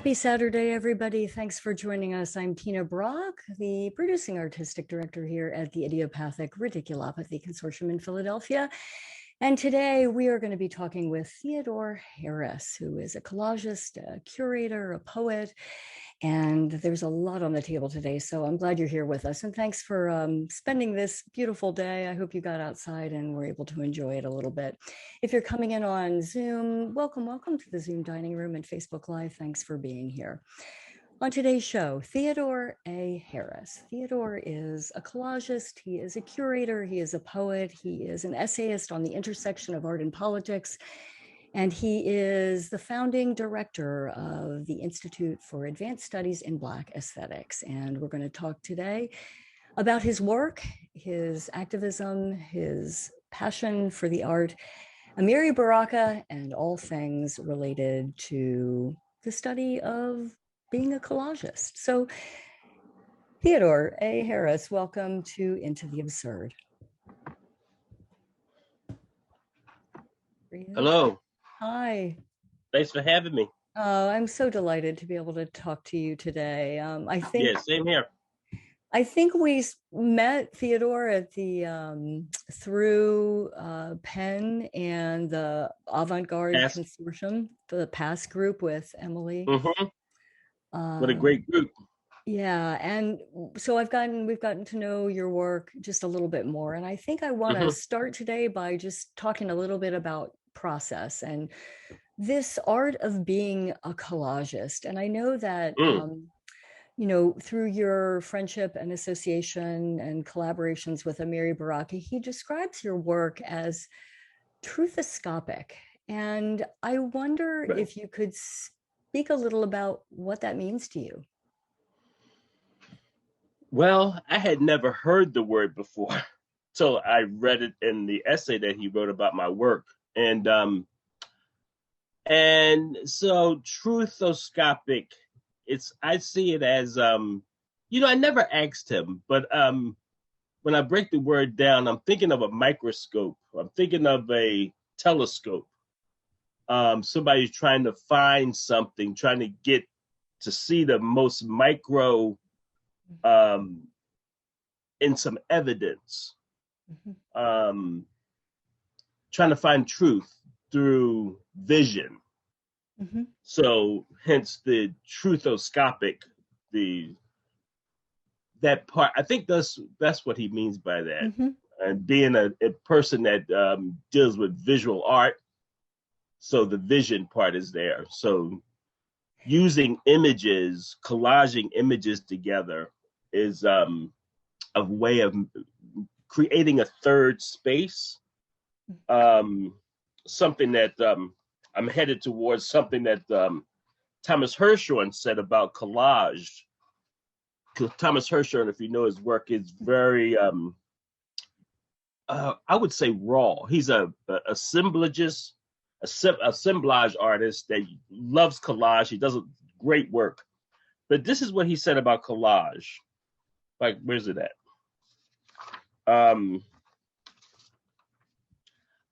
Happy Saturday, everybody. Thanks for joining us. I'm Tina Brock, the producing artistic director here at the Idiopathic Ridiculopathy Consortium in Philadelphia. And today we are going to be talking with Theodore Harris, who is a collagist, a curator, a poet, and there's a lot on the table today. So I'm glad you're here with us. And thanks for spending this beautiful day. I hope you got outside and were able to enjoy it a little bit. If you're coming in on Zoom, welcome to the Zoom dining room and Facebook Live. Thanks for being here. On today's show, Theodore A. Harris. Theodore is a collagist, he is a curator, he is a poet, he is an essayist on the intersection of art and politics, and he is the founding director of the Institute for Advanced Studies in Black Aesthetics. And we're going to talk today about his work, his activism, his passion for the art, Amiri Baraka, and all things related to the study of being a collagist. So Theodore A. Harris, welcome to Into the Absurd. Hello. Hi. Thanks for having me. I'm so delighted to be able to talk to you today. Yeah, same here. I think we met, Theodore, at the through Penn and the Avant-Garde Consortium, the PASS group with Emily. Mm-hmm. What a great group. Yeah, and so we've gotten to know your work just a little bit more, and I think I want to start today by just talking a little bit about process and this art of being a collagist. And I know that you know, through your friendship and association and collaborations with Amiri Baraka, he describes your work as truthoscopic, and I wonder if you could speak a little about what that means to you. Well, I had never heard the word before, so I read it in the essay that he wrote about my work. And so truthoscopic, I see it as, you know, I never asked him, but when I break the word down, I'm thinking of a microscope. I'm thinking of a telescope. Somebody's trying to find something, trying to get to see the most micro in some evidence, trying to find truth through vision. So hence the truthoscopic, that part. I think that's what he means by that. And being a person that deals with visual art, so the vision part is there. So using images, collaging images together is a way of creating a third space. Something that I'm headed towards, something that Thomas Hirshhorn said about collage. Thomas Hirshhorn, if you know his work, is very, I would say, raw. He's a assemblagist, a assemblage artist that loves collage. He does great work. But this is what he said about collage. Like, where's it at?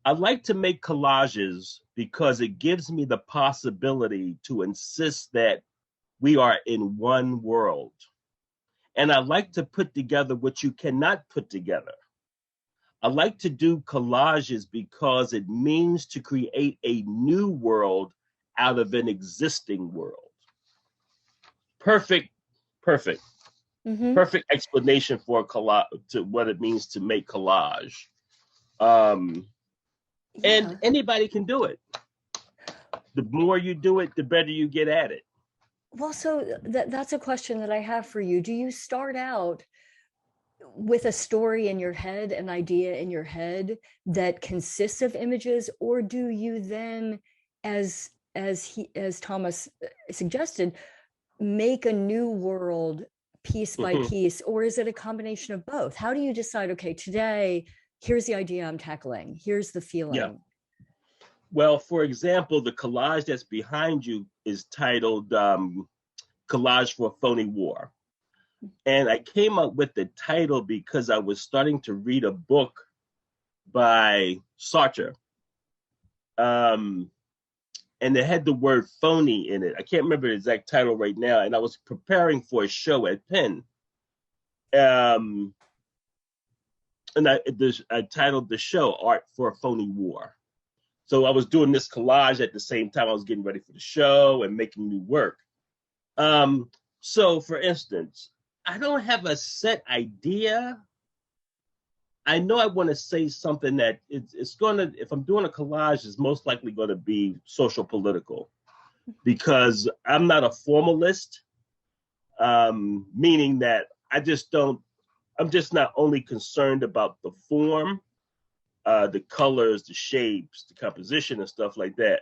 I like to make collages because it gives me the possibility to insist that we are in one world. And I like to put together what you cannot put together. I like to do collages because it means to create a new world out of an existing world. Perfect. Perfect explanation for collage, to what it means to make collage. And anybody can do it. The more you do it, the better you get at it. Well, so that's a question that I have for you. Do you start out with a story in your head, an idea in your head that consists of images, or do you then, as Thomas suggested, make a new world piece by piece, or is it a combination of both? How do you decide, okay, today, here's the idea I'm tackling, here's the feeling? Yeah. Well, for example, the collage that's behind you is titled Collage for a Phony War. And I came up with the title because I was starting to read a book by Sartre. and it had the word phony in it. I can't remember the exact title right now. And I was preparing for a show at Penn. And I titled the show Art for a Phony War. So I was doing this collage at the same time I was getting ready for the show and making new work. So for instance, I don't have a set idea. I know I want to say something that it's going to, if I'm doing a collage, it's most likely going to be social political, because I'm not a formalist, meaning that I'm just not only concerned about the form, the colors, the shapes, the composition and stuff like that.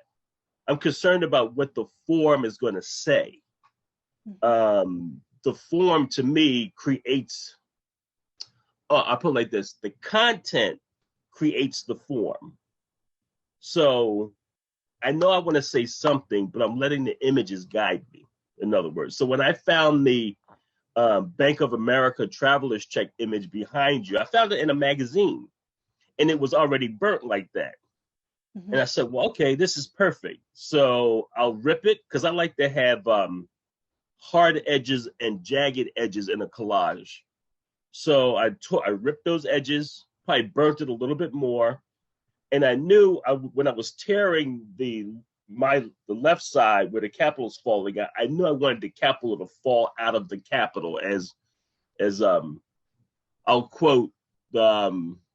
I'm concerned about what the form is going to say. The form to me creates, I'll put it like this, the content creates the form. So I know I want to say something, but I'm letting the images guide me, in other words. So when I found the Bank of America traveler's check image behind you, I found it in a magazine and it was already burnt like that. Mm-hmm. And I said, well, okay, this is perfect. So I'll rip it, because I like to have hard edges and jagged edges in a collage. So I ripped those edges, probably burnt it a little bit more. And I knew when I was tearing the left side where the capital's falling out, I knew I wanted the capital to fall out of the capital, as I'll quote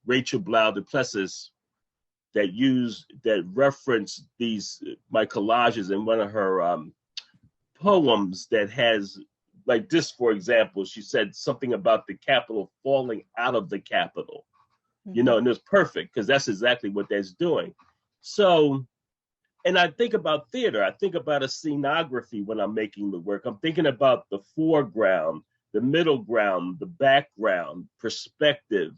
Rachel Blau du Plessis that referenced my collages in one of her poems that has, like this, for example, she said something about the capital falling out of the capital, and it was perfect, because that's exactly what that's doing. So, and I think about theater, I think about a scenography when I'm making the work. I'm thinking about the foreground, the middle ground, the background, perspective.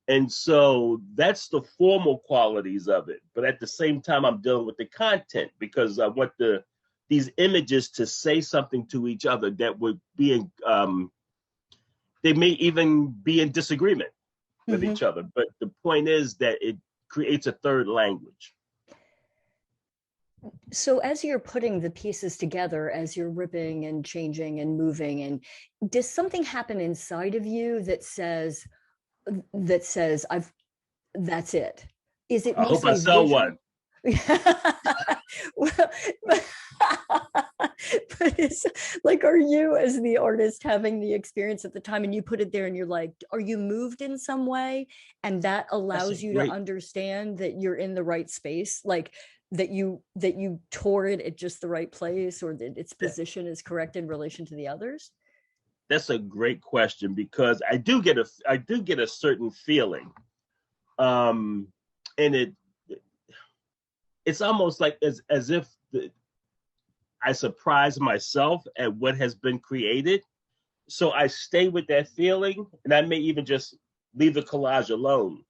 And so that's the formal qualities of it. But at the same time, I'm dealing with the content, because I want these images to say something to each other that would be in, they may even be in disagreement with each other. But the point is that it creates a third language. So as you're putting the pieces together, as you're ripping and changing and moving, and does something happen inside of you that says, that's it? Is it? I hope I sell one. Well, but it's like, are you as the artist having the experience at the time and you put it there and you're like, are you moved in some way? And that allows you to understand that you're in the right space, like that you tore it at just the right place, or that its position is correct in relation to the others? That's a great question, because I do get a certain feeling, and it's almost like as if I surprise myself at what has been created. So I stay with that feeling, and I may even just leave the collage alone.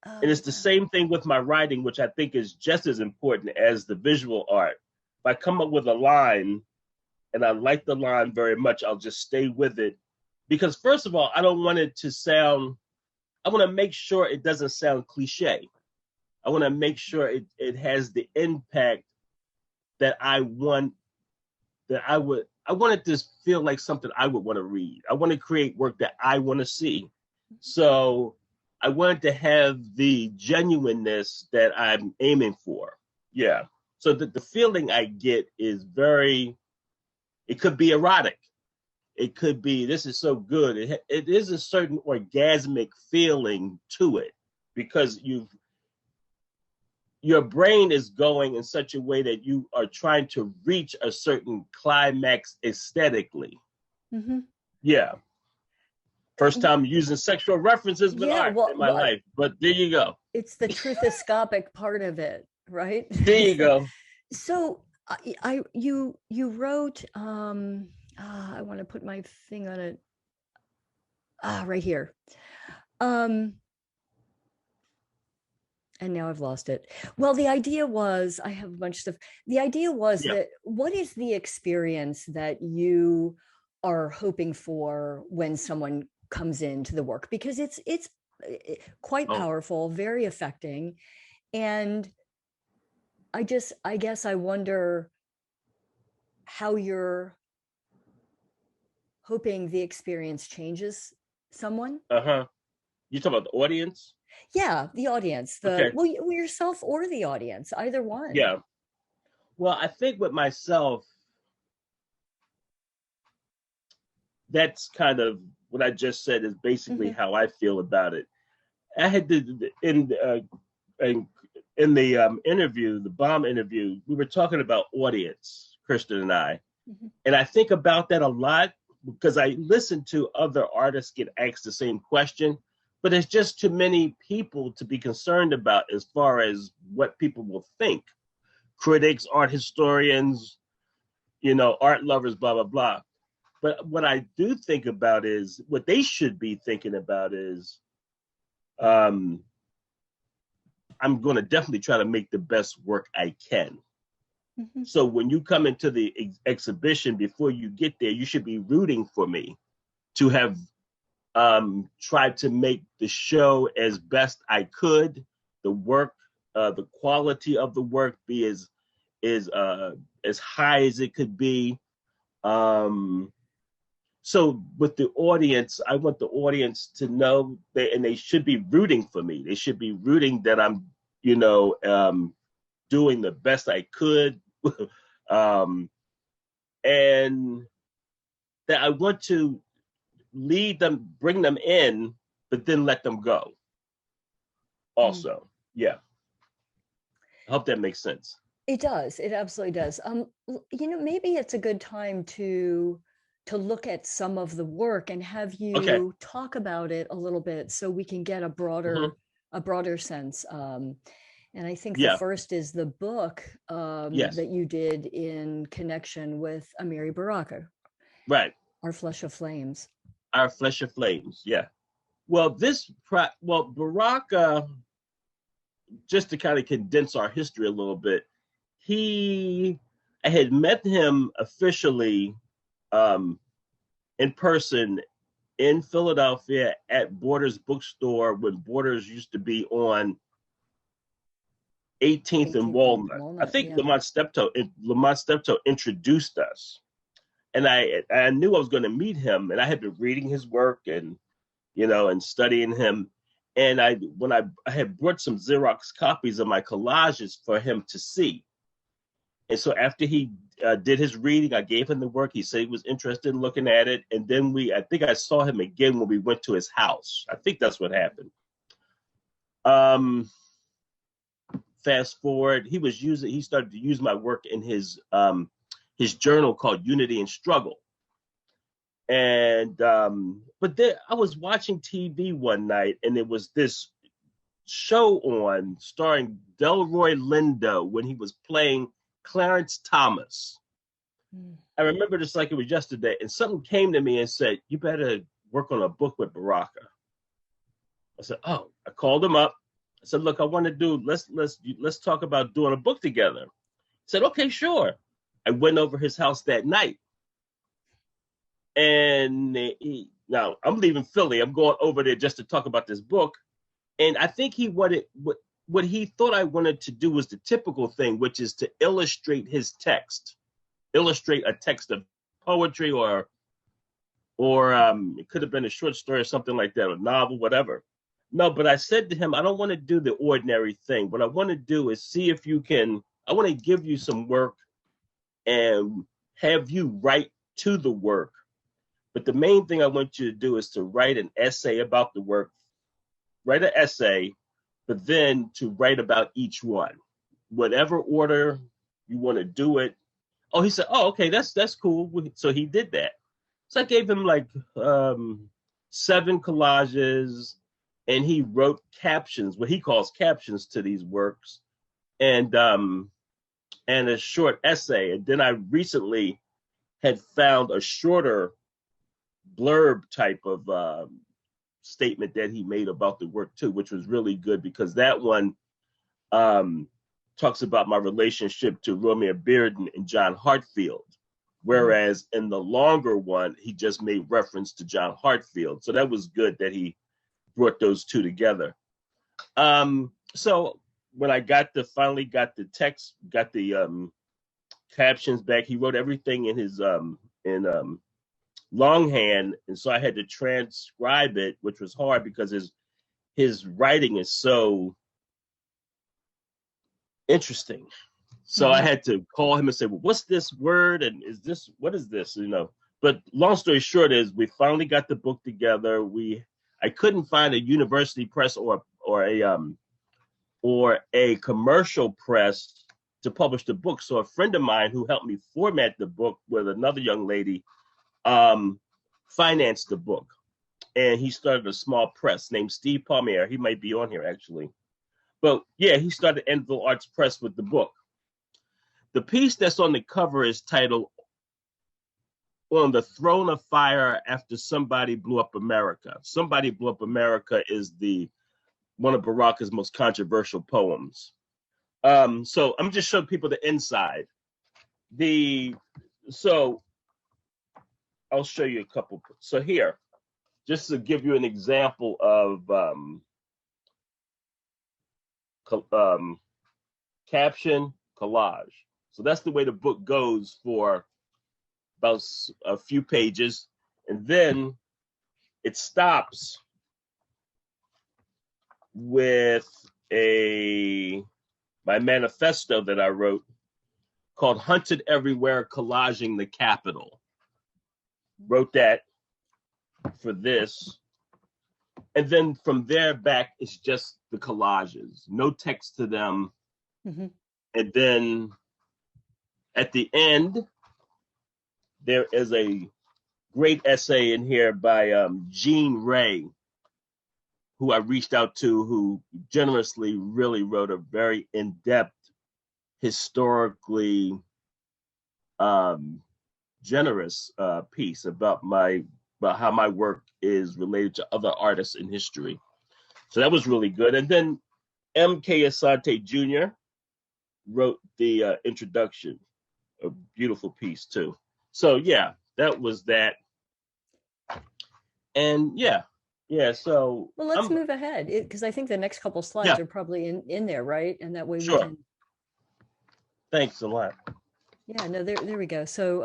And it's the same thing with my writing, which I think is just as important as the visual art. If I come up with a line and I like the line very much, I'll just stay with it. Because first of all, I don't want it to sound, I want to make sure it doesn't sound cliche. I want to make sure it has the impact that I want it to feel like something I would want to read. I want to create work that I want to see. So I wanted to have the genuineness that I'm aiming for. Yeah. So the feeling I get is it could be erotic. It could be, this is so good. It is a certain orgasmic feeling to it, because your brain is going in such a way that you are trying to reach a certain climax aesthetically. Mm-hmm. Yeah. First time using sexual references with art in my life, but there you go. It's the truthoscopic part of it, right? There you go. So you wrote, I want to put my thing on it. Right here. And now I've lost it. Well, the idea was, I have a bunch of stuff. The idea was that what is the experience that you are hoping for when someone comes into the work? Because it's quite powerful, very affecting. And I guess I wonder how you're hoping the experience changes someone. Uh-huh. You talking about the audience? Yeah, the audience, Okay. well, yourself or the audience, either one. Yeah. Well, I think with myself, that's kind of what I just said is basically Hmm. how I feel about it. I had in the interview, the bomb interview, we were talking about audience, Kristen and I, Hmm. and I think about that a lot because I listen to other artists get asked the same question, but it's just too many people to be concerned about as far as what people will think. Critics, art historians, art lovers, blah blah blah. But what I do think about is what they should be thinking about is um, I'm going to definitely try to make the best work I can. Hmm. So when you come into the exhibition, before you get there, you should be rooting for me to have tried to make the show as best I could. The work, the quality of the work be as high as it could be. So with the audience, I want the audience to know that, and they should be rooting for me. They should be rooting that I'm, doing the best I could, um, and that I want to lead them, bring them in, but then let them go. Also, yeah. I hope that makes sense. It does. It absolutely does. Maybe it's a good time to look at some of the work and have Okay. you talk about it a little bit so we can get a Mm-hmm. broader sense. And I think the Yeah. first is the book Yes. that you did in connection with Amiri Baraka, Right. Our Flesh of Flames. Our Flesh of Flames. Yeah. Well, Baraka, just to kind of condense our history a little bit, I had met him officially um, in person in Philadelphia at Borders Bookstore when Borders used to be on 18th and 18th and Walnut. I Walnut, think yeah. Lamont Steptoe introduced us, and I knew I was going to meet him, and I had been reading his work and and studying him. And I had brought some Xerox copies of my collages for him to see. And so after he did his reading, I gave him the work. He said he was interested in looking at it. And then I think I saw him again when we went to his house. I think that's what happened. Fast forward, he started to use my work in his journal called Unity and Struggle. And but then I was watching TV one night, and it was this show on starring Delroy Lindo when he was playing Clarence Thomas. I remember this like it was yesterday, and something came to me and said, "You better work on a book with Baraka." I said, "Oh." I called him up. I said, "Look, I want to do. Let's talk about doing a book together." He said, "Okay, sure." I went over his house that night. And now I'm leaving Philly. I'm going over there just to talk about this book. And I think what he thought I wanted to do was the typical thing, which is to illustrate his text, illustrate a text of poetry or it could have been a short story or something like that, or a novel, whatever. No, but I said to him, I don't want to do the ordinary thing. What I want to do is see if I want to give you some work and have you write to the work. But the main thing I want you to do is to write an essay about the work, write an essay, but then to write about each one, whatever order you want to do it. Oh, he said, "Oh, okay, that's cool." So he did that. So I gave him like 7 collages, and he wrote captions, what he calls captions to these works, and a short essay. And then I recently had found a shorter blurb type of statement that he made about the work too, which was really good because that one talks about my relationship to Romeo Bearden and John Hartfield, whereas in the longer one he just made reference to John Hartfield. So that was good that he brought those two together. So when I finally got the text, got the captions back, he wrote everything in his in longhand, and so I had to transcribe it, which was hard because his writing is so interesting. So I had to call him and say, well, what's this word? And what is this? But long story short is we finally got the book together. I couldn't find a university press or a commercial press to publish the book. So a friend of mine who helped me format the book with another young lady financed the book. And he started a small press named Steve Palmier. He might be on here actually. But yeah, he started Enville Arts Press with the book. The piece that's on the cover is titled On the Throne of Fire After Somebody Blew Up America. Somebody Blew Up America is one of Baraka's most controversial poems. So I'm just showing people the inside. So I'll show you a couple. So here, just to give you an example of caption collage. So that's the way the book goes for about a few pages, and then it stops with my manifesto that I wrote called Hunted Everywhere, Collaging the Capital. Wrote that for this. And then from there back, it's just the collages, no text to them. Mm-hmm. And then at the end, there is a great essay in here by Jean Ray, who I reached out to, who generously really wrote a very in-depth, historically generous piece about how my work is related to other artists in history. So that was really good. And then M.K. Asante Jr. wrote the introduction, a beautiful piece too. So yeah, that was that. And yeah, so. Well, let's move ahead, because I think the next couple slides are probably in there, right? And that way we can. Thanks a lot. Yeah, no, there we go. So,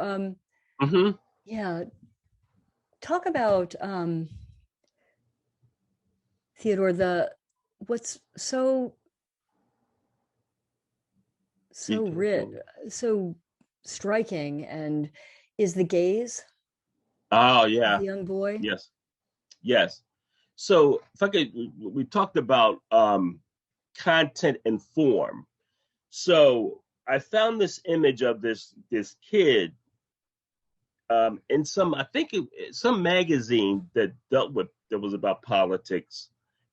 mm-hmm. Yeah, talk about Theodore, what's so striking and is the gaze. Oh yeah, the young boy. Yes. So if I could, we talked about content and form. So I found this image of this kid in some magazine that was about politics,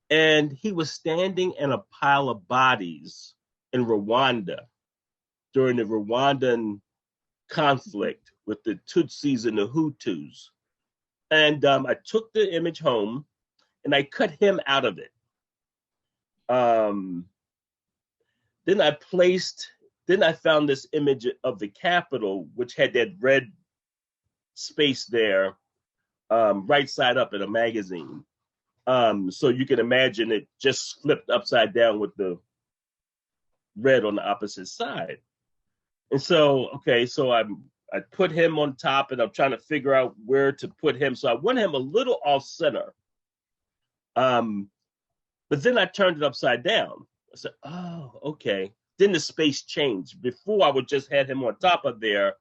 and he was standing in a pile of bodies in Rwanda during the Rwandan conflict with the Tutsis and the Hutus. And I took the image home and I cut him out of it. Then I found this image of the Capitol, which had that red space there, right side up in a magazine. So you can imagine it just flipped upside down with the red on the opposite side. And so, I put him on top and I'm trying to figure out where to put him. So I want him a little off center. But then I turned it upside down. I said, oh, okay. Then the space changed. Before I would just have him on top of there.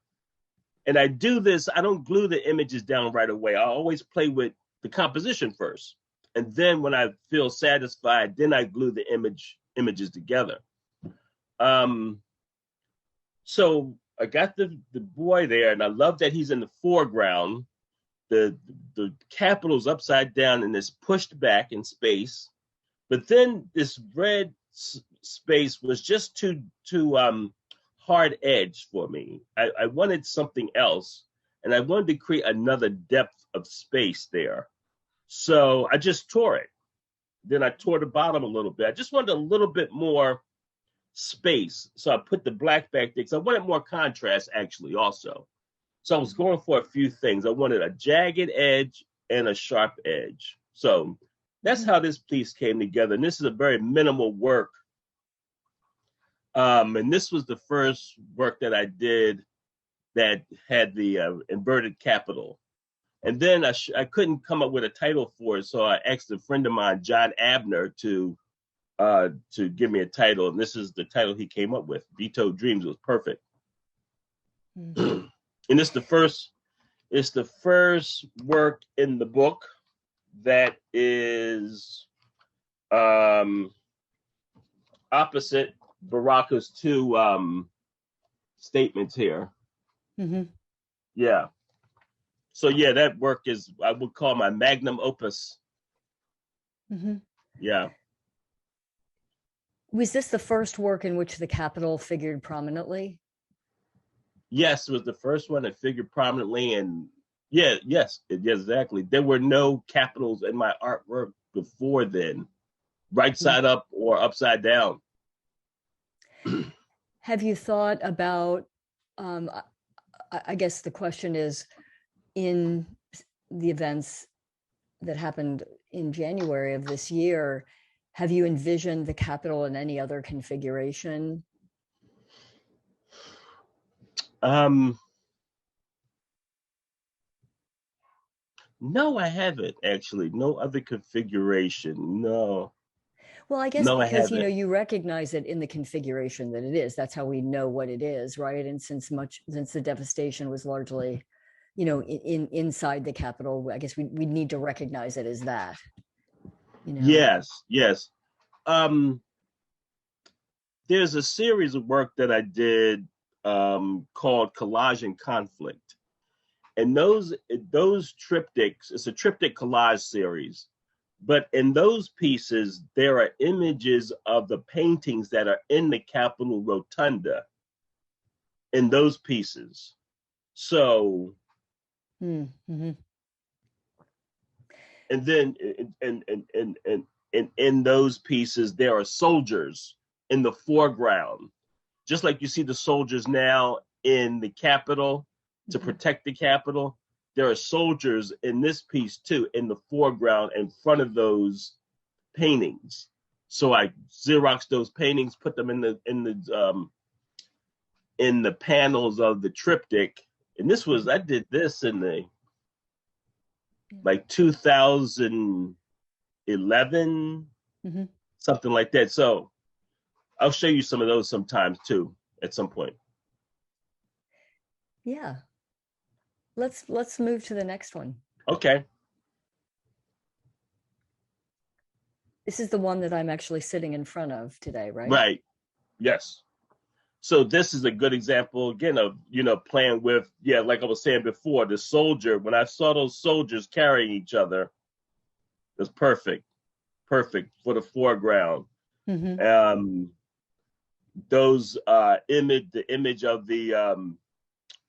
And I do this, I don't glue the images down right away. I always play with the composition first. And then when I feel satisfied, then I glue the images together. So I got the boy there, and I love that he's in the foreground. The Capitol's upside down and it's pushed back in space. But then this red space was just too hard edge for me. I wanted something else, and I wanted to create another depth of space there. So I just tore it. Then I tore the bottom a little bit. I just wanted a little bit more space. So I put the black back there because I wanted more contrast actually also. So I was going for a few things. I wanted a jagged edge and a sharp edge. So that's how this piece came together. And this is a very minimal work And this was the first work that I did that had the inverted capital. And then I couldn't come up with a title for it, so I asked a friend of mine, John Abner, to give me a title, and this is the title he came up with. Vetoed Dreams was perfect. Mm-hmm. And it's the first work in the book that is opposite Baraka's two statements here. Mm-hmm. Yeah. So yeah, that work is, I would call my magnum opus. Mm-hmm. Yeah. Was this the first work in which the capital figured prominently? Yes, it was the first one that figured prominently, and yes, exactly. There were no capitals in my artwork before then, right side up or upside down. Have you thought about, I guess the question is, in the events that happened in January of this year, have you envisioned the capital in any other configuration? No, I haven't actually. No other configuration. No. Well, I guess because, you recognize it in the configuration that it is. That's how we know what it is, right? And since the devastation was largely, inside the capital, I guess we need to recognize it as that. Yes. There's a series of work that I did called Collage and Conflict. And those triptychs, it's a triptych collage series. But in those pieces, there are images of the paintings that are in the Capitol Rotunda in those pieces. So, mm-hmm. And then in those pieces, there are soldiers in the foreground, just like you see the soldiers now in the Capitol to protect the Capitol. There are soldiers in this piece too, in the foreground in front of those paintings. So I Xeroxed those paintings, put them in the panels of the triptych. And I did this in the 2011, something like that. So I'll show you some of those sometimes too, at some point. Yeah. Let's move to the next one. Okay. This is the one that I'm actually sitting in front of today, right? Right. Yes. So this is a good example again of, playing with, like I was saying before, the soldier. When I saw those soldiers carrying each other, it was perfect for the foreground. Mm-hmm. The image of the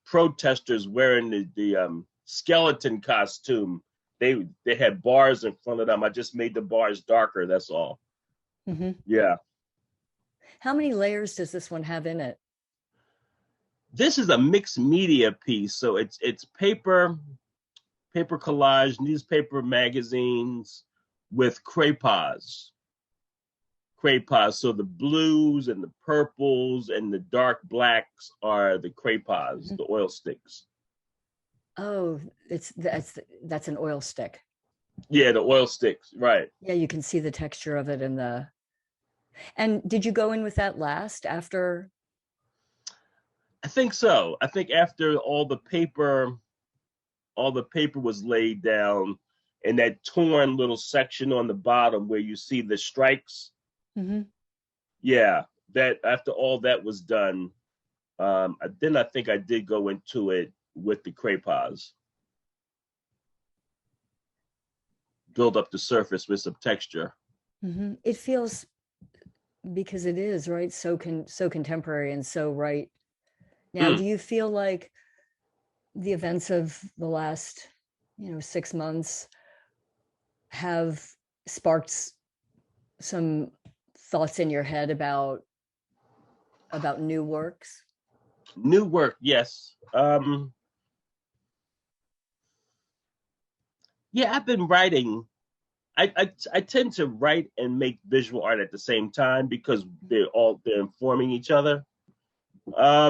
protesters wearing the skeleton costume. They had bars in front of them. I just made the bars darker. That's all. Mm-hmm. Yeah. How many layers does this one have in it? This is a mixed media piece. So it's paper collage, newspaper magazines with crayons. So the blues and the purples and the dark blacks are the crayons, the oil sticks. Oh, that's an oil stick. Yeah, the oil sticks, right. Yeah, you can see the texture of it and did you go in with that last after? I think so. I think after all the paper was laid down and that torn little section on the bottom where you see the strikes. Mm-hmm. Yeah, that after all that was done, then I think I did go into it with the crayons. Build up the surface with some texture. Mm-hmm. It feels, because it is, right, so contemporary and so right now. Do you feel like the events of the last 6 months have sparked some thoughts in your head about new works? New work, yes. Yeah, I've been writing. I tend to write and make visual art at the same time because they're informing each other. I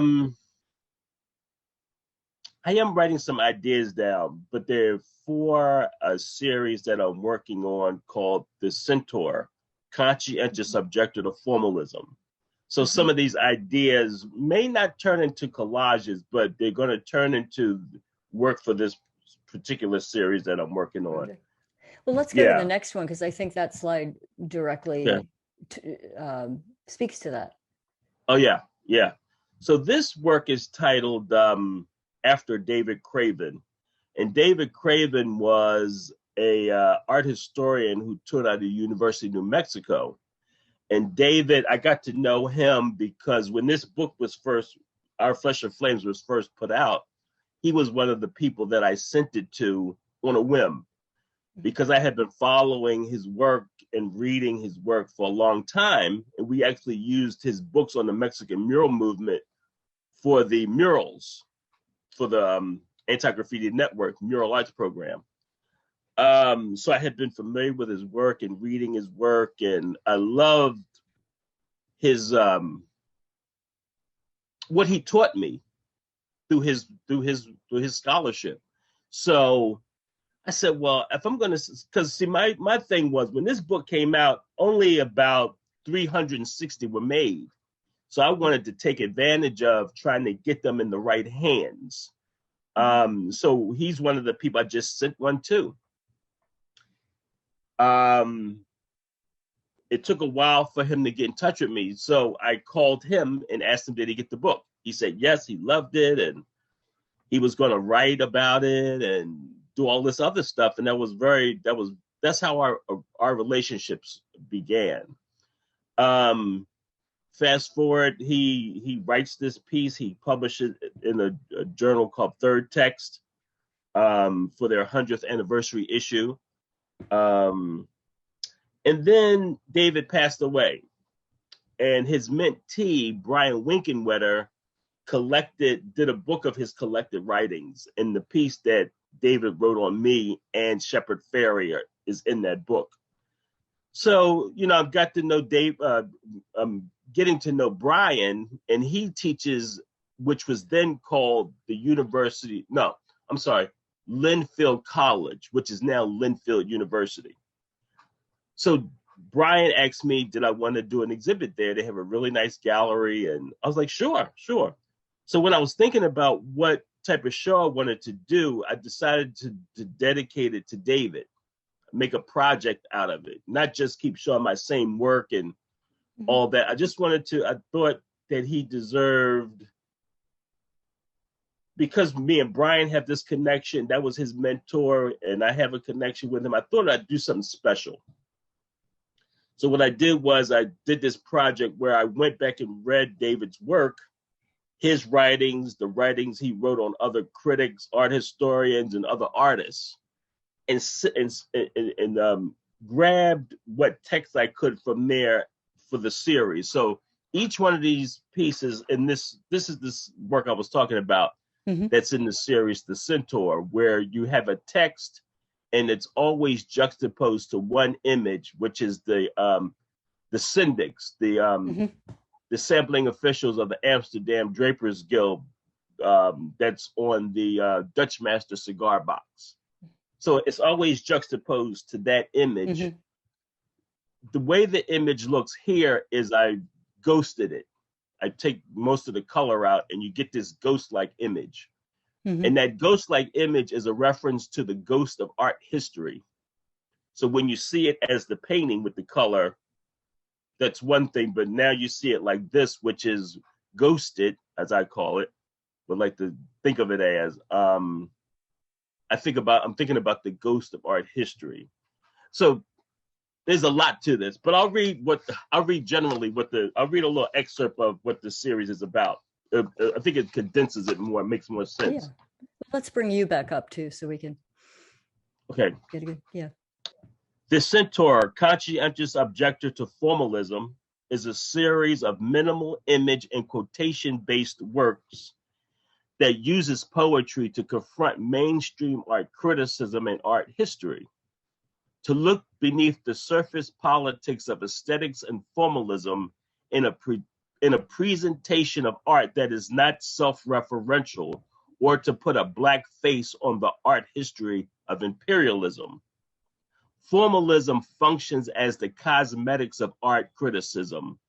am writing some ideas down, but they're for a series that I'm working on called The Centaur, Conscientious Objector to Formalism. So some of these ideas may not turn into collages, but they're going to turn into work for this particular series that I'm working on. Well, let's go to the next one, because I think that slide directly speaks to that. Oh, yeah. Yeah. So this work is titled After David Craven. And David Craven was a art historian who taught at the University of New Mexico. And David, I got to know him because when this book was first, Our Flesh and Flames was first put out, he was one of the people that I sent it to on a whim, because I had been following his work and reading his work for a long time. And we actually used his books on the Mexican mural movement for the murals, for the Anti-Graffiti Network mural arts program. So I had been familiar with his work and reading his work, and I loved his what he taught me through his scholarship. So I said, well, if I'm going to, because see, my thing was when this book came out, only about 360 were made. So I wanted to take advantage of trying to get them in the right hands. So he's one of the people I just sent one to. It took a while for him to get in touch with me. So I called him and asked him, did he get the book? He said, yes, he loved it. And he was going to write about it and do all this other stuff. And that's how our relationships began. Fast forward, he writes this piece. He publishes it in a journal called Third Text for their 100th anniversary issue. And then David passed away, and his mentee, Brian Winkenwetter, did a book of his collected writings, and the piece that David wrote on me and Shepard Ferrier is in that book. So, I've got to know Dave, I'm getting to know Brian, and he teaches, which was then called Linfield College, which is now Linfield University. So Brian asked me, did I want to do an exhibit there? They have a really nice gallery. And I was like, sure. So when I was thinking about what type of show I wanted to do, I decided to dedicate it to David, make a project out of it, not just keep showing my same work and all that. I thought that he deserved, because me and Brian have this connection, that was his mentor, and I have a connection with him. I thought I'd do something special. So what I did was I did this project where I went back and read David's work, his writings, the writings he wrote on other critics, art historians, and other artists, and grabbed what text I could from there for the series. So each one of these pieces, and this is this work I was talking about, that's in the series, The Centaur, where you have a text and it's always juxtaposed to one image, which is the syndics, the sampling officials of the Amsterdam Drapers Guild, that's on the Dutch Master cigar box. So it's always juxtaposed to that image. The way the image looks here is I ghosted it. I take most of the color out and you get this ghost-like image. And that ghost-like image is a reference to the ghost of art history. So when you see it as the painting with the color, that's one thing, but now you see it like this, which is ghosted, as I call it, but like to think of it as, I'm thinking about the ghost of art history. So there's a lot to this, but I'll read a little excerpt of what the series is about. I think it condenses it more, it makes more sense. Yeah. Let's bring you back up too, so we can. Okay. Good. Yeah. The Centaur, Conscientious Objector to Formalism, is a series of minimal image and quotation-based works that uses poetry to confront mainstream art criticism and art history. to look beneath the surface politics of aesthetics and formalism in a presentation of art that is not self-referential, or to put a black face on the art history of imperialism. Formalism functions as the cosmetics of art criticism,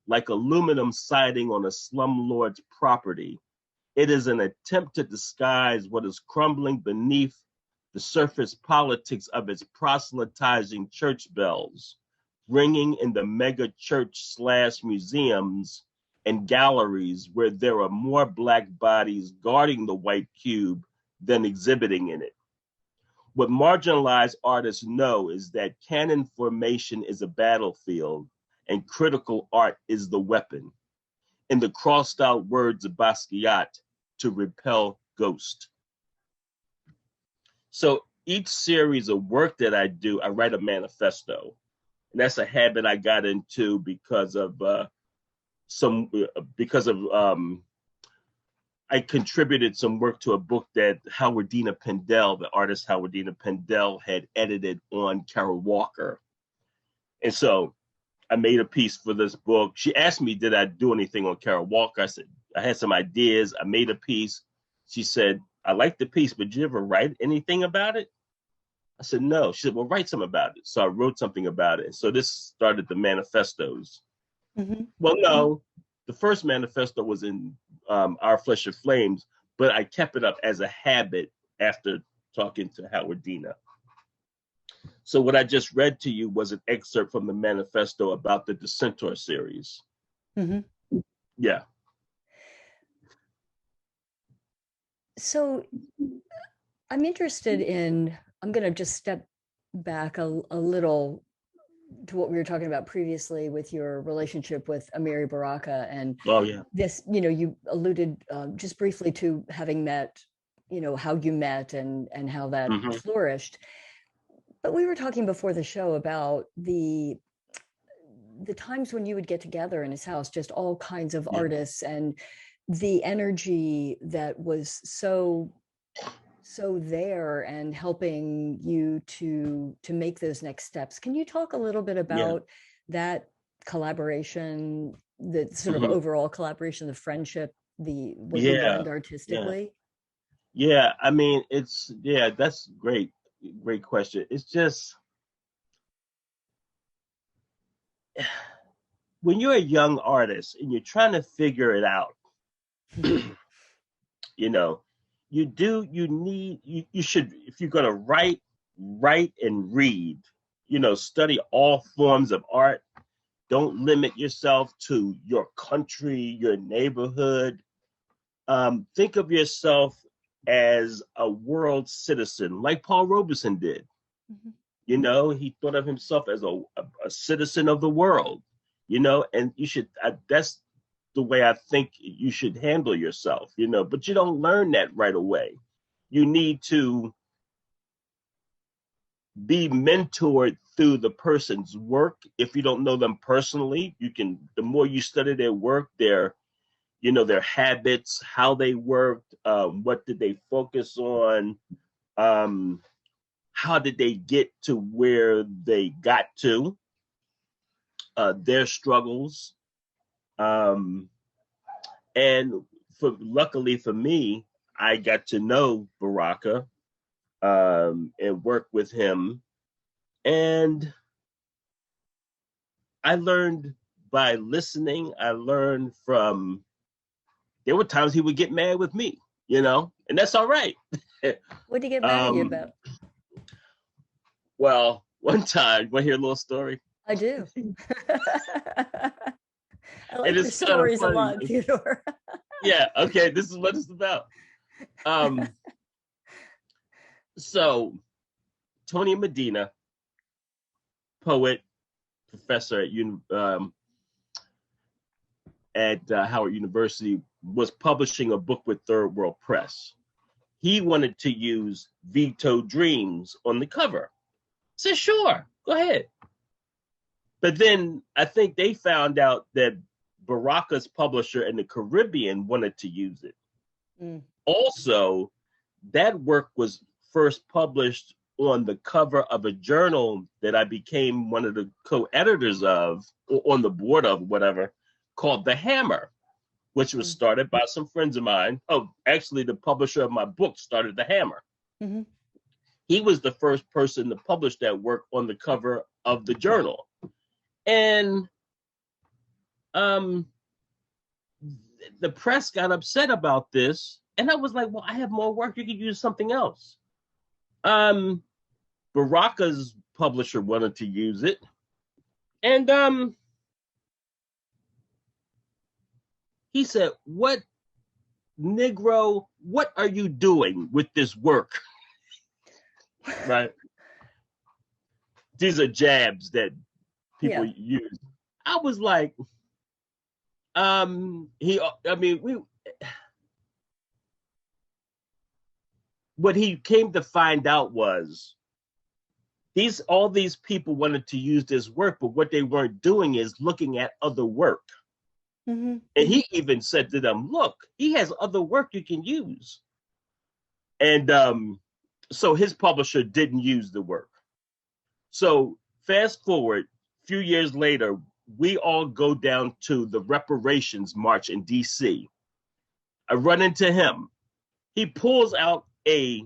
like aluminum siding on a slumlord's property. It is an attempt to disguise what is crumbling beneath the surface politics of its proselytizing church bells, ringing in the mega church/museums and galleries where there are more black bodies guarding the white cube than exhibiting in it. What marginalized artists know is that canon formation is a battlefield and critical art is the weapon. In the crossed out words of Basquiat, to repel ghost. So each series of work that I do, I write a manifesto. And that's a habit I got into because of I contributed some work to a book that Howardina Pendell, the artist Howardina Pendell, had edited on Carol Walker. And so I made a piece for this book. She asked me, did I do anything on Carol Walker? I said, I had some ideas. I made a piece. She said, I like the piece, but did you ever write anything about it? I said, no. She said, well, write something about it. So I wrote something about it. So this started the manifestos. Mm-hmm. Well, no, the first manifesto was in Our Flesh and Flames, but I kept it up as a habit after talking to Howardina. So what I just read to you was an excerpt from the manifesto about the Dissenter series. Mm-hmm. Yeah. So I'm interested in, I'm going to just step back a little to what we were talking about previously with your relationship with Amiri Baraka. And this, you alluded just briefly to having met, how you met and how that mm-hmm. flourished. But we were talking before the show about the times when you would get together in his house, just all kinds of artists, and the energy that was so there and helping you to make those next steps. Can you talk a little bit about that collaboration, the sort mm-hmm. of overall collaboration, the friendship, what you learned artistically? Yeah, I mean, that's great. Great question. It's just, when you're a young artist and you're trying to figure it out, you should, if you're going to write and read, study all forms of art. Don't limit yourself to your country, your neighborhood. Think of yourself as a world citizen, like Paul Robeson did. Mm-hmm. He thought of himself as a citizen of the world, and you should, that's the way I think you should handle yourself, but you don't learn that right away. You need to be mentored through the person's work. If you don't know them personally, the more you study their work, their habits, how they worked, what did they focus on, how did they get to where they got to, their struggles. And luckily for me, I got to know Baraka and work with him. And I learned by listening. I learned from, there were times he would get mad with me, and that's all right. What did he get mad at you about? Well, one time, you want to hear a little story? I do. I like your stories a lot, Theodore. Yeah, okay, this is what it's about. So, Tony Medina, poet, professor at Howard University, was publishing a book with Third World Press. He wanted to use Veto Dreams on the cover. I said, sure, go ahead. But then I think they found out that Baraka's publisher in the Caribbean wanted to use it. Mm. Also, that work was first published on the cover of a journal that I became one of the co-editors of, or on the board of, whatever, called The Hammer, which was started by some friends of mine. Oh, actually, the publisher of my book started The Hammer. Mm-hmm. He was the first person to publish that work on the cover of the journal. And the press got upset about this. And I was like, well, I have more work. You could use something else. Baraka's publisher wanted to use it. And he said, what are you doing with this work? Right? These are jabs that people use. I was like, what he came to find out was all these people wanted to use this work, but what they weren't doing is looking at other work. Mm-hmm. And he even said to them, look, he has other work you can use. And so his publisher didn't use the work. So fast forward, a few years later, we all go down to the reparations march in DC. I run into him. He pulls out a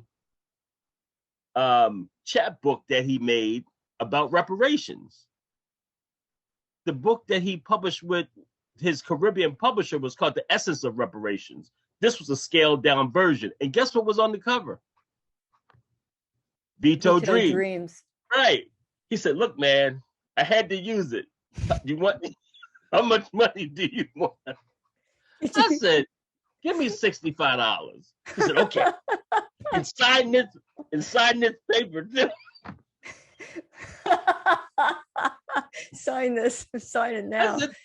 chapbook that he made about reparations. The book that he published with his Caribbean publisher was called The Essence of Reparations. This was a scaled down version. And guess what was on the cover? Veto Dreams. Right. He said, look, man, I had to use it. You want how much money do you want? I said, give me $65. He said, okay. And sign this paper too. Sign it now. Said,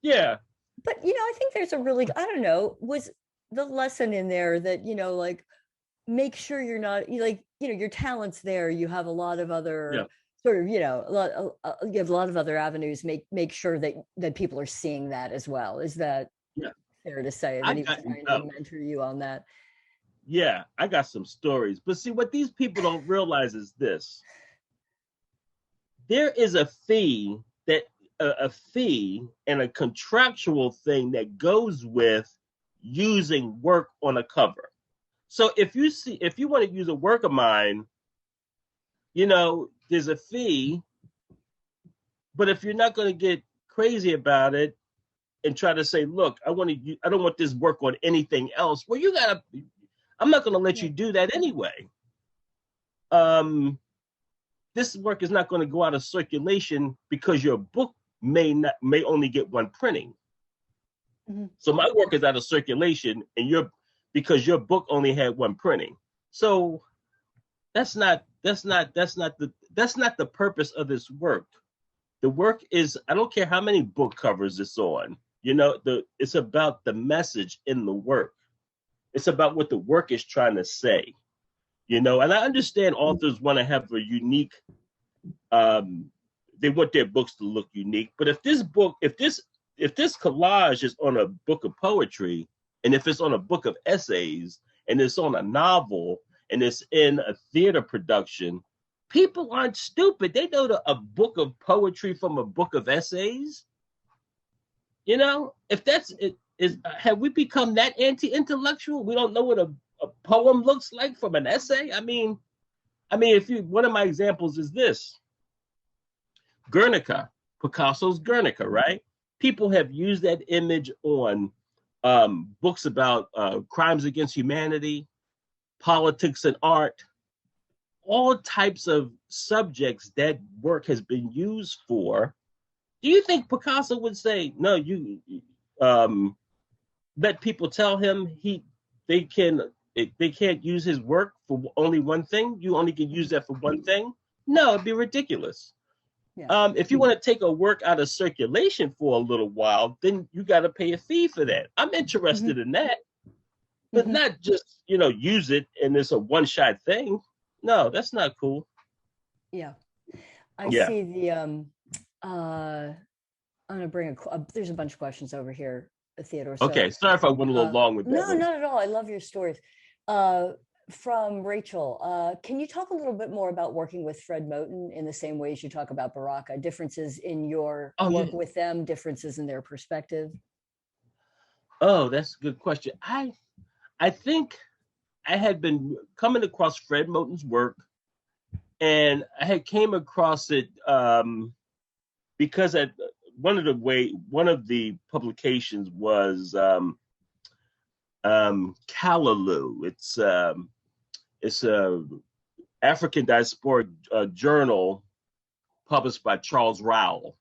yeah. But I think there's a really, I don't know, was the lesson in there that, like, make sure you're not like, your talent's there. You have a lot of other sort of, you have a lot of other avenues. Make sure that people are seeing that as well. Is that fair to say? That he was trying to mentor you on that. Yeah, I got some stories. But see, what these people don't realize is this. There is a fee and a contractual thing that goes with using work on a cover. So if you want to use a work of mine, there's a fee. But if you're not going to get crazy about it and try to say, look, I don't want this work on anything else. Well, I'm not going to let you do that anyway. This work is not going to go out of circulation because your book may only get one printing. Mm-hmm. So my work is out of circulation, and because your book only had one printing. So that's not the purpose of this work. The work is, I don't care how many book covers it's on. It's about the message in the work. It's about what the work is trying to say. And I understand authors want to have a unique, they want their books to look unique. But if this collage is on a book of poetry, and if it's on a book of essays, and it's on a novel, and it's in a theater production, people aren't stupid. They know a book of poetry from a book of essays. If that's it, have we become that anti-intellectual? We don't know what a poem looks like from an essay. I mean, one of my examples is this: Guernica, Picasso's Guernica, right? People have used that image on books about crimes against humanity, politics and art, all types of subjects that work has been used for. Do you think Picasso would say, no, you let people tell him they can't use his work for only one thing? You only can use that for one thing? No, it'd be ridiculous. Yeah. If you want to take a work out of circulation for a little while, then you got to pay a fee for that. I'm interested in that, but not just, use it and it's a one-shot thing. No, that's not cool. Yeah. I see the, I'm going to bring there's a bunch of questions over here, Theodore. So, okay, sorry if I went a little long with that. No, not at all. I love your stories. from Rachel. Can you talk a little bit more about working with Fred Moton in the same ways you talk about Baraka? Differences in your work with them, differences in their perspective? Oh, that's a good question. I think I had been coming across Fred Moton's work, and I had came across it because one of the publications was Callaloo. It's a African diasporic journal published by Charles Rowell,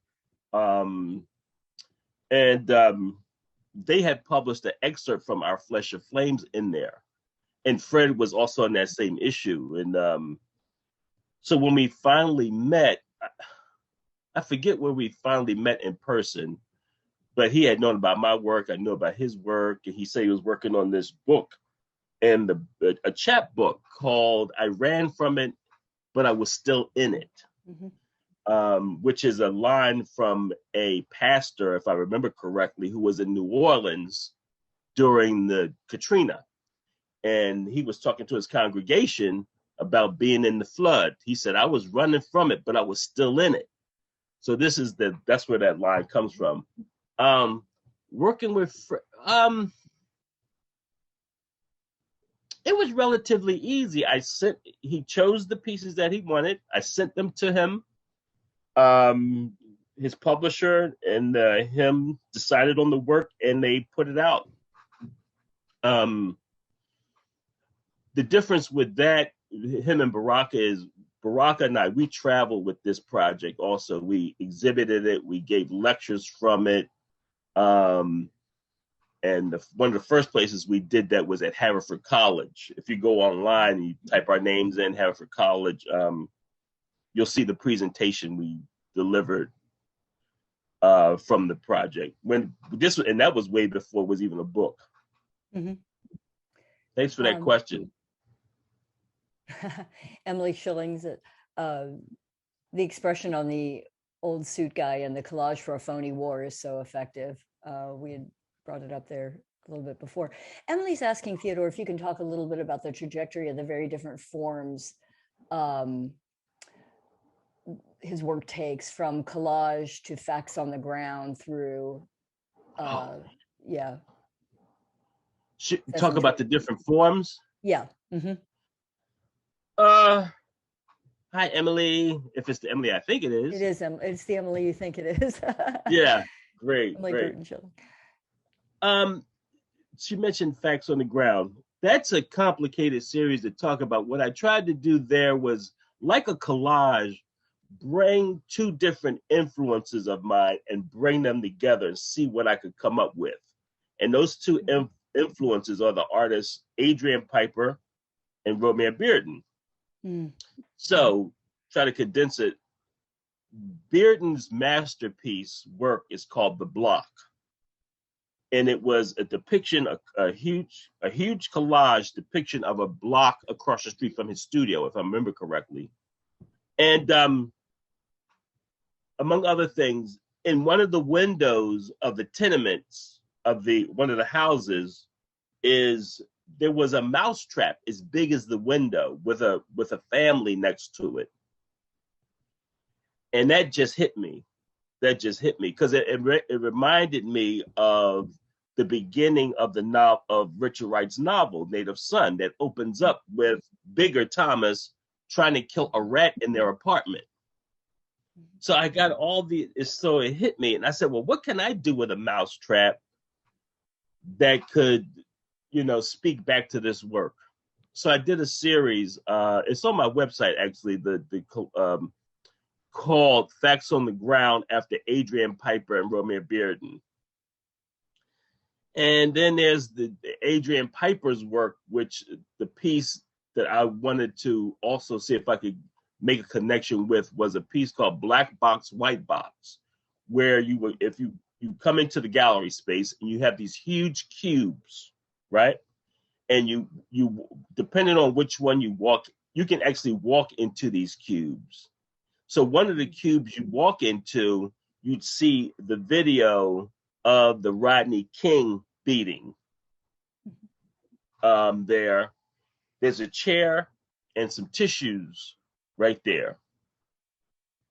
and they had published an excerpt from Our Flesh of Flames in there, and Fred was also in that same issue. And so when we finally met, I forget where we finally met in person, but he had known about my work. I knew about his work, and he said he was working on this book, and a chap book called "I Ran from It, but I Was Still in It," which is a line from a pastor, if I remember correctly, who was in New Orleans during the Katrina, and he was talking to his congregation about being in the flood. He said, "I was running from it, but I was still in it." So that's where that line comes from. Working with, it was relatively easy. He chose the pieces that he wanted. I sent them to him. His publisher and him decided on the work, and they put it out. The difference with that, him and Baraka, is Baraka and I, we traveled with this project also. We exhibited it. We gave lectures from it. And one of the first places we did that was at Haverford College. If you go online and you type our names in, Haverford College, you'll see the presentation we delivered from the project. And that was way before it was even a book. Mm-hmm. Thanks for that question. Emily Schilling's, the expression on the old suit guy and the collage for a phony war is so effective. We had brought it up there a little bit before. Emily's asking Theodore if you can talk a little bit about the trajectory of the very different forms his work takes, from collage to facts on the ground through, yeah. Should talk about the different forms? Yeah. Mm-hmm. Hi, Emily. If it's the Emily I think it is. It is. It's the Emily you think it is. Yeah, great. Emily Burton-Schilling. She mentioned facts on the ground. That's a complicated series to talk about. What I tried to do there was, like a collage, bring two different influences of mine and bring them together and see what I could come up with. And those two influences are the artists Adrian Piper and Romare Bearden. So try to condense it. Bearden's masterpiece work is called The Block, and it was a depiction, a huge collage depiction of a block across the street from his studio, if I remember correctly. And among other things, in one of the windows of the tenements of one of the houses there was a mouse trap as big as the window with a family next to it. And that just hit me. Because it reminded me of the beginning of the novel of Richard Wright's novel, Native Son, that opens up with Bigger Thomas trying to kill a rat in their apartment. So I got so it hit me, and I said, well, what can I do with a mouse trap that could, speak back to this work? So I did a series. It's on my website, actually, called Facts on the Ground, after Adrian Piper and Romare Bearden. And then there's the Adrian Piper's work, which the piece that I wanted to also see if I could make a connection with was a piece called Black Box, White Box, where if you come into the gallery space and you have these huge cubes, right? And you depending on which one you walk, you can actually walk into these cubes. So one of the cubes you walk into, you'd see the video of the Rodney King beating there. There's a chair and some tissues right there.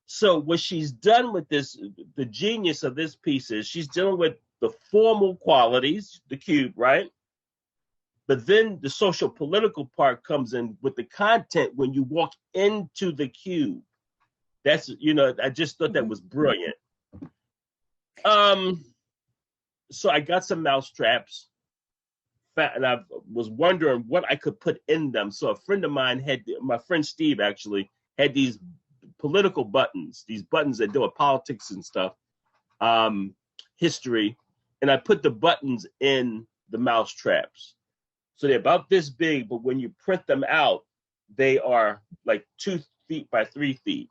So what she's done with this, the genius of this piece is she's dealing with the formal qualities, the cube, right? But then the social political part comes in with the content when you walk into the cube. That's, I just thought that was brilliant. So I got some mouse traps, and I was wondering what I could put in them. So a friend of mine my friend Steve actually had these political buttons, these buttons that deal with politics and stuff, history, and I put the buttons in the mouse traps. So they're about this big, but when you print them out, they are like 2 feet by 3 feet.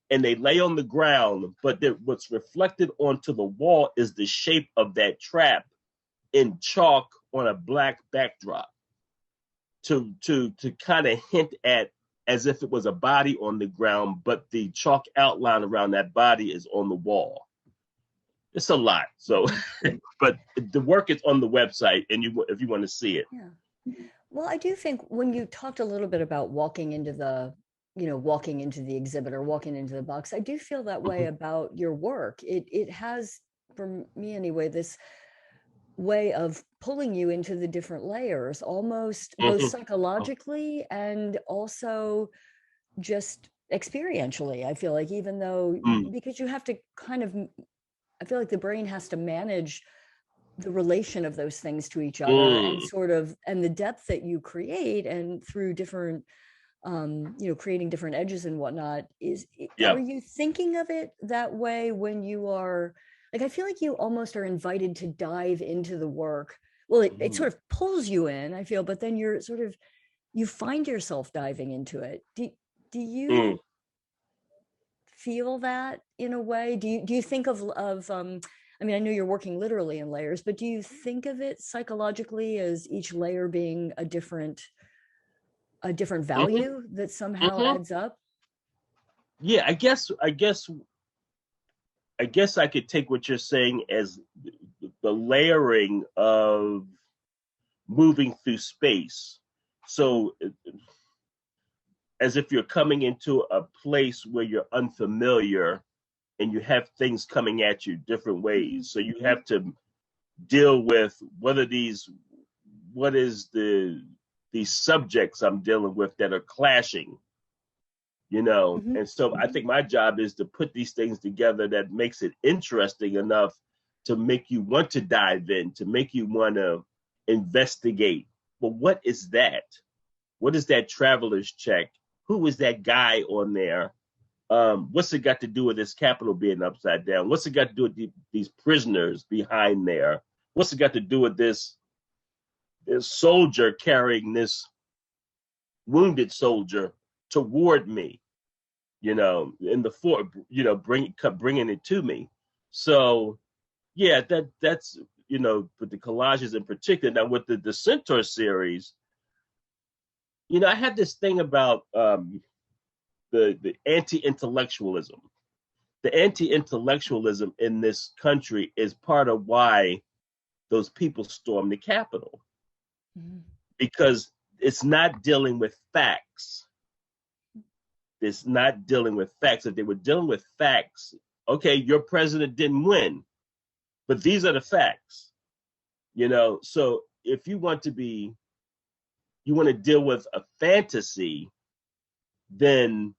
And they lay on the ground, but what's reflected onto the wall is the shape of that trap in chalk on a black backdrop to kind of hint at as if it was a body on the ground, but the chalk outline around that body is on the wall. It's a lot. So, but the work is on the website, and if you want to see it. Yeah. Well, I do think when you talked a little bit about walking into the exhibit or walking into the box, I do feel that way about your work. It has, for me anyway, this way of pulling you into the different layers, almost both psychologically and also just experientially. I feel like, even though, because you have to I feel like the brain has to manage the relation of those things to each other and the depth that you create, and through different, creating different edges and whatnot. Are you thinking of it that way when you are, like, I feel like you almost are invited to dive into the work. Well, it sort of pulls you in, I feel, but then you find yourself diving into it. Do you feel that in a way? Do you think of I mean, I know you're working literally in layers, but do you think of it psychologically as each layer being a different value that somehow adds up? Yeah, I guess I could take what you're saying as the layering of moving through space. So as if you're coming into a place where you're unfamiliar and you have things coming at you different ways. So you have to deal with these subjects I'm dealing with that are clashing, And so I think my job is to put these things together that makes it interesting enough to make you want to dive in, to make you want to investigate. Well, what is that? What is that traveler's check? Who is that guy on there? What's it got to do with this Capitol being upside down? What's it got to do with these prisoners behind there? What's it got to do with this soldier carrying this wounded soldier toward me? In the fort, bringing it to me. So, yeah, that's with the collages in particular. Now, with the Centaur series, I had this thing about the anti-intellectualism. The anti-intellectualism in this country is part of why those people stormed the Capitol, because it's not dealing with facts. It's not dealing with facts. If they were dealing with facts, okay, your president didn't win, but these are the facts. So if you want to deal with a fantasy, then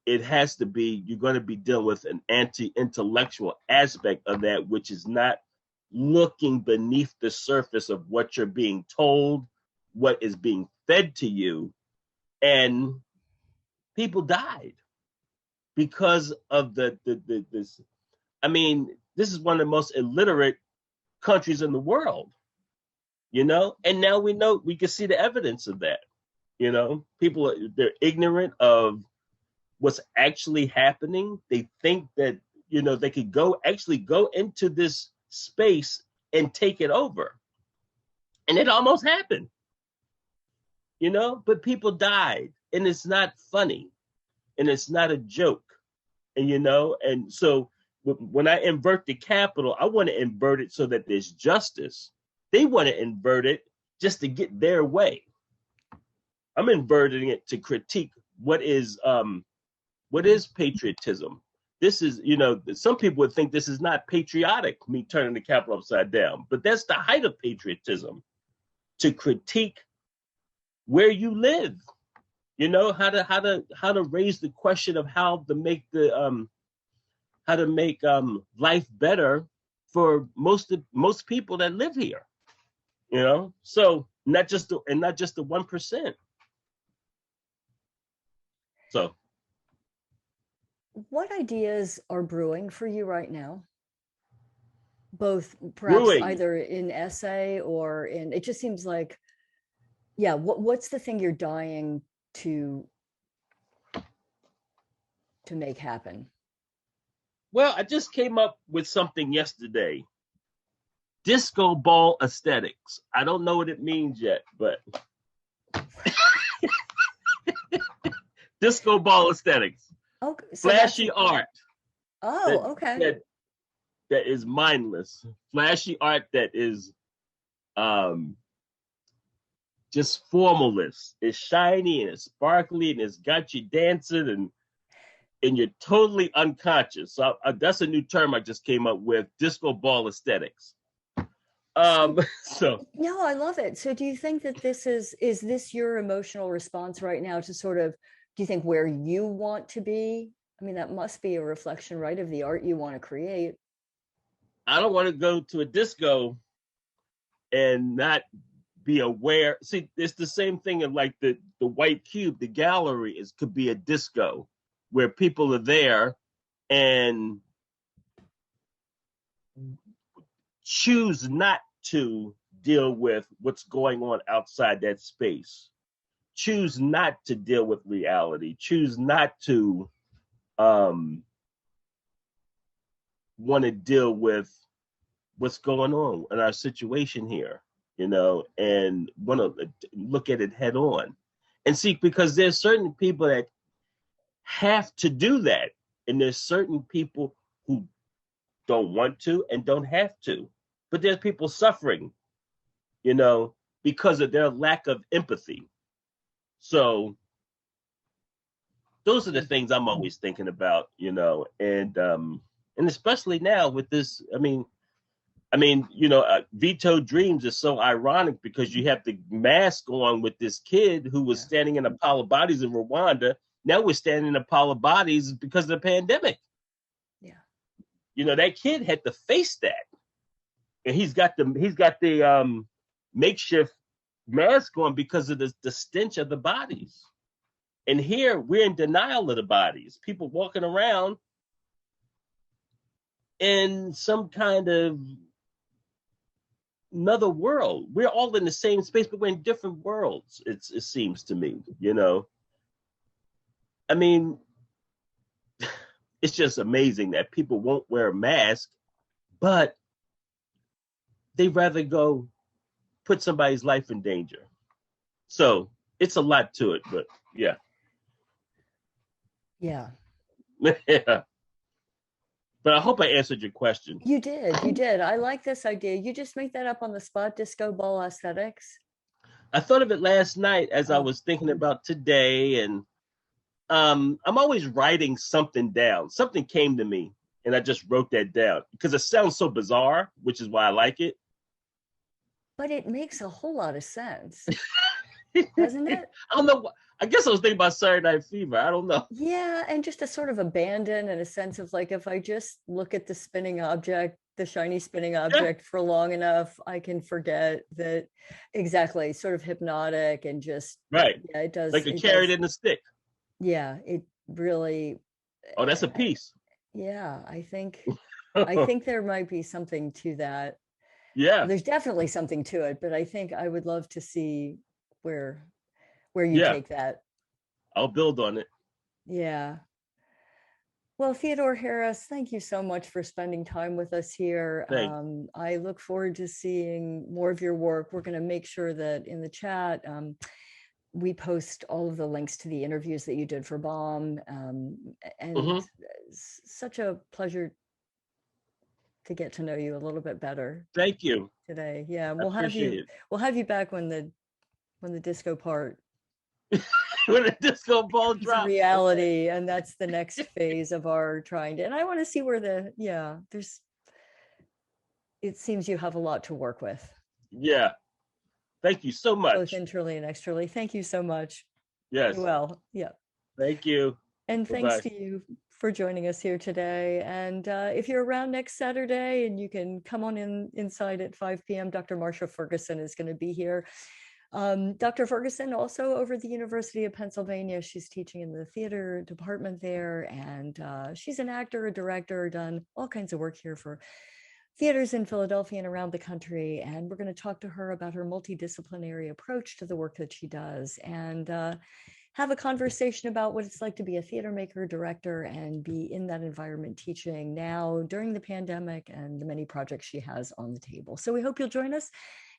it has to be, you're going to be dealing with an anti-intellectual aspect of that, which is not looking beneath the surface of what you're being told, what is being fed to you. And people died because of this. I mean, this is one of the most illiterate countries in the world, and now we can see the evidence of that. People they're ignorant of what's actually happening. They think that, they could go into this space and take it over. And it almost happened, but people died, and it's not funny, and it's not a joke. And so when I invert the Capitol, I want to invert it so that there's justice. They want to invert it just to get their way. I'm inverting it to critique what is patriotism. This is, some people would think this is not patriotic, me turning the Capitol upside down, but that's the height of patriotism, to critique where you live. How to raise the question of how to make life better for most people that live here. So not just the 1%. So, what ideas are brewing for you right now? Both perhaps brewing. Either in essay or in, it just seems like, yeah, what's the thing you're dying to make happen? Well, I just came up with something yesterday. Disco ball aesthetics. I don't know what it means yet, but disco ball aesthetics. Okay, so flashy art. Oh, okay. That is mindless. Flashy art that is just formalist. It's shiny and it's sparkly and it's got you dancing and you're totally unconscious. So that's a new term I just came up with: disco ball aesthetics. So no, I love it. So do you think that this is this your emotional response right now to sort of, do you think where you want to be? I mean, that must be a reflection, right, of the art you want to create. I don't want to go to a disco and not be aware. See, it's the same thing in like the white cube, the gallery could be a disco where people are there and choose not to deal with what's going on outside that space. Choose not to deal with reality. Choose not to want to deal with what's going on in our situation here, and want to look at it head on. And see, because there's certain people that have to do that, and there's certain people who don't want to and don't have to. But there's people suffering, because of their lack of empathy. So those are the things I'm always thinking about, and especially now with this. I mean, Veto Dreams is so ironic because you have the mask on with this kid who was standing in a pile of bodies in Rwanda. Now we're standing in a pile of bodies because of the pandemic. Yeah. That kid had to face that. And he's got the makeshift mask on because of the stench of the bodies. And here we're in denial of the bodies. People walking around in some kind of another world. We're all in the same space, but we're in different worlds. It seems to me, I mean, it's just amazing that people won't wear a mask, but they'd rather go put somebody's life in danger. So it's a lot to it, but yeah. Yeah. Yeah. But I hope I answered your question. You did. I like this idea. You just make that up on the spot, disco ball aesthetics? I thought of it last night as I was thinking about today, and I'm always writing something down. Something came to me, and I just wrote that down because it sounds so bizarre, which is why I like it. But it makes a whole lot of sense, doesn't it? I don't know. I guess I was thinking about Saturday Night Fever. I don't know. Yeah, and just a sort of abandon and a sense of like, if I just look at the spinning object, the shiny spinning object for long enough, I can forget that. Exactly, sort of hypnotic and just right. Yeah, it does. Like a carrot in a stick. Yeah, it really. Oh, that's a piece. Yeah, I think there might be something to that. Yeah, there's definitely something to it, but I think I would love to see where you take that. I'll build on it. Yeah. Well, Theodore Harris, thank you so much for spending time with us here. I look forward to seeing more of your work. We're going to make sure that in the chat, we post all of the links to the interviews that you did for BOM. And such a pleasure to get to know you a little bit better. Thank you. Today. Yeah, we'll have you back when the disco part when the disco ball It's drops. reality, and that's the next phase of our trying to. And I want to see where there's. It seems you have a lot to work with. Yeah. Thank you so much. Both internally and externally. Thank you so much. Yes. Well, yeah. Thank you. And Bye-bye. thanks to you for joining us here today. And if you're around next Saturday, and you can come on inside at 5 p.m., Dr. Marcia Ferguson is going to be here. Dr. Ferguson also over at the University of Pennsylvania. She's teaching in the theater department there, and she's an actor, a director, done all kinds of work here for theaters in Philadelphia and around the country. And we're going to talk to her about her multidisciplinary approach to the work that she does, and have a conversation about what it's like to be a theater maker, director, and be in that environment teaching now during the pandemic, and the many projects she has on the table. So we hope you'll join us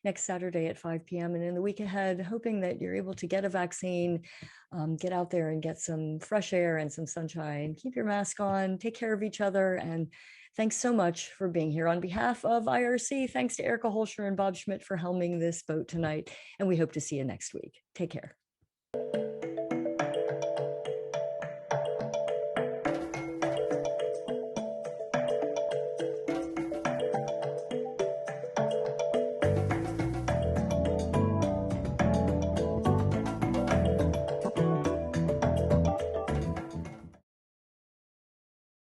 next Saturday at 5 p.m. and in the week ahead, hoping that you're able to get a vaccine, get out there and get some fresh air and some sunshine, keep your mask on, take care of each other. And thanks so much for being here. On behalf of IRC, thanks to Erica Holscher and Bob Schmidt for helming this boat tonight. And we hope to see you next week. Take care.